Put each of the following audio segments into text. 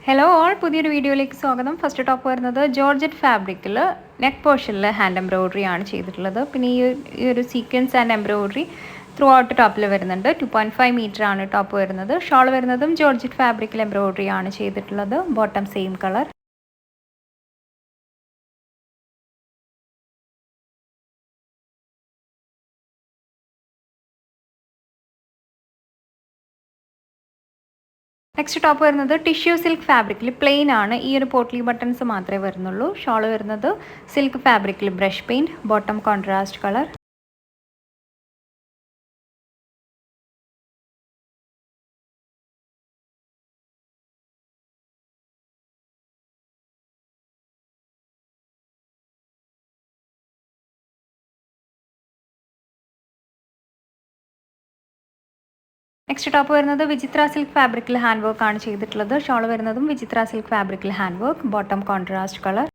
Hello all, പുതിയൊരു വീഡിയോയിലേക്ക് സ്വാഗതം. ഫസ്റ്റ് ടോപ്പ് വരുന്നത് ജോർജറ്റ് ഫാബ്രിക്കിൽ നെക്ക് പോർഷനിൽ ഹാൻഡ് എംബ്രോയിഡറി ആണ് ചെയ്തിട്ടുള്ളത്. പിന്നെ ഈ ഒരു sequence and embroidery through out ടോപ്പിൽ വരുന്നുണ്ട്. 2.5 മീറ്റർ ആണ് ടോപ്പ് വരുന്നത്. ഷോൾ വരുന്നതും ജോർജറ്റ് ഫാബ്രിക്കിൽ എംബ്രോയിഡറി ആണ് ചെയ്തിട്ടുള്ളത്. Bottom same colour. Next top വരുന്നത് ടിഷ്യൂ സിൽക്ക് ഫാബ്രിക്കിൽ പ്ലെയിൻ ആണ്. ഈ ഒരു പോട്ട്ലി ബട്ടൺസ് മാത്രമേ വരുന്നുള്ളൂ. ഷോൾ വരുന്നത് സിൽക്ക് ഫാബ്രിക്കിൽ brush paint. Bottom contrast colour. Next top വരുന്നത് വിചിത്ര സിൽക്ക് ഫാബ്രിക്കിൽ ഹാൻഡ് വർക്ക് ആണ് ചെയ്തിട്ടുള്ളത്. ഷോൾ വരുന്നതും വിചിത്ര സിൽക്ക് ഫാബ്രിക്കിൽ hand work. Bottom contrast colour.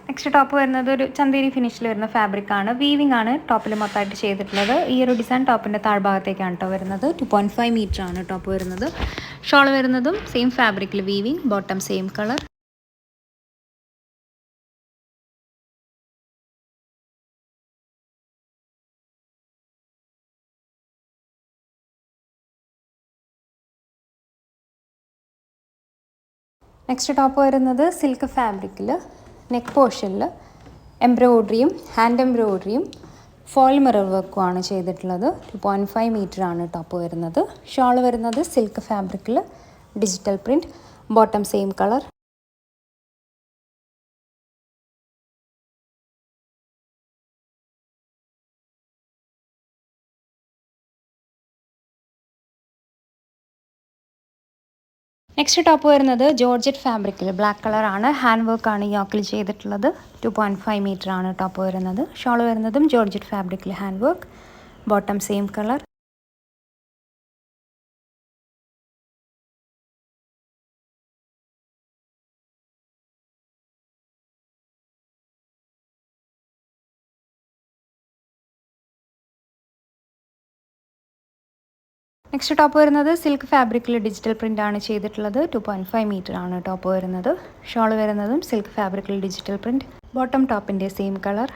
Next top വരുന്നത് ഒരു ചന്തേരി ഫിനിഷിൽ വരുന്ന ഫാബ്രിക് ആണ്. വീവിംഗ് ആണ് ടോപ്പിൽ മൊത്തമായിട്ട് ചെയ്തിട്ടുള്ളത്. ഈ ഒരു ഡിസൈൻ ടോപ്പിൻ്റെ താഴ്ഭാഗത്തേക്കാണ് കേട്ടോ വരുന്നത്. 2.5 മീറ്റർ ആണ് ടോപ്പ് വരുന്നത്. ഷോൾ വരുന്നതും സെയിം ഫാബ്രിക്കിൽ weaving. Bottom same colour. Next top വരുന്നത് സിൽക്ക് ഫാബ്രിക്കിൽ നെക്ക് പോർഷനിൽ എംബ്രോയിഡറിയും ഹാൻഡ് എംബ്രോയിഡറിയും ഫോയിൽ മിറർ വർക്കുമാണ് ചെയ്തിട്ടുള്ളത്. 2.5 മീറ്റർ ആണ് ടോപ്പ് വരുന്നത്. ഷോൾ വരുന്നത് സിൽക്ക് ഫാബ്രിക്കിൽ digital print. Bottom same colour. Next top വരുന്നത് ജോർജറ്റ് ഫാബ്രിക്കിൽ ബ്ലാക്ക് കളറാണ്. ഹാൻഡ് വർക്കാണ് യോക്കിൽ ചെയ്തിട്ടുള്ളത്. 2.5 മീറ്റർ ആണ് ടോപ്പ് വരുന്നത്. ഷോൾ വരുന്നതും ജോർജറ്റ് ഫാബ്രിക്കിൽ hand work. Bottom same colour. Next top വരുന്നത് സിൽക്ക് ഫാബ്രിക്കിൽ ഡിജിറ്റൽ പ്രിൻ്റ് ആണ് ചെയ്തിട്ടുള്ളത്. 2.5 മീറ്റർ ആണ് ടോപ്പ് വരുന്നത്. ഷോൾ വരുന്നതും സിൽക്ക് ഫാബ്രിക്കിൽ ഡിജിറ്റൽ പ്രിൻ്റ്. ബോട്ടം ടോപ്പിൻ്റെ സെയിം കളർ.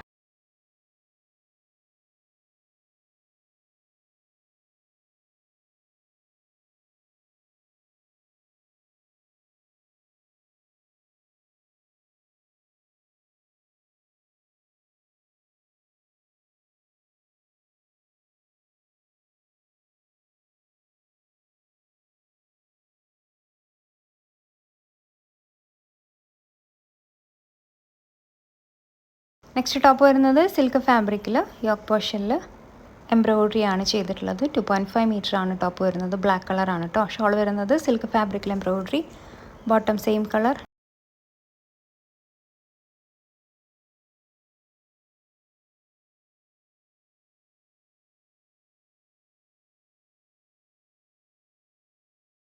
നെക്സ്റ്റ് ടോപ്പ് വരുന്നത് സിൽക്ക് ഫാബ്രിക്കിൽ യോക്ക് പോർഷനിൽ എംബ്രോയിഡറി ആണ് ചെയ്തിട്ടുള്ളത്. 2.5 മീറ്റർ ആണ് ടോപ്പ് വരുന്നത്. ബ്ലാക്ക് കളറാണ് കേട്ടോ. ഷോൾ വരുന്നത് സിൽക്ക് ഫാബ്രിക്കിൽ എംബ്രോയിഡറി. Bottom same colour.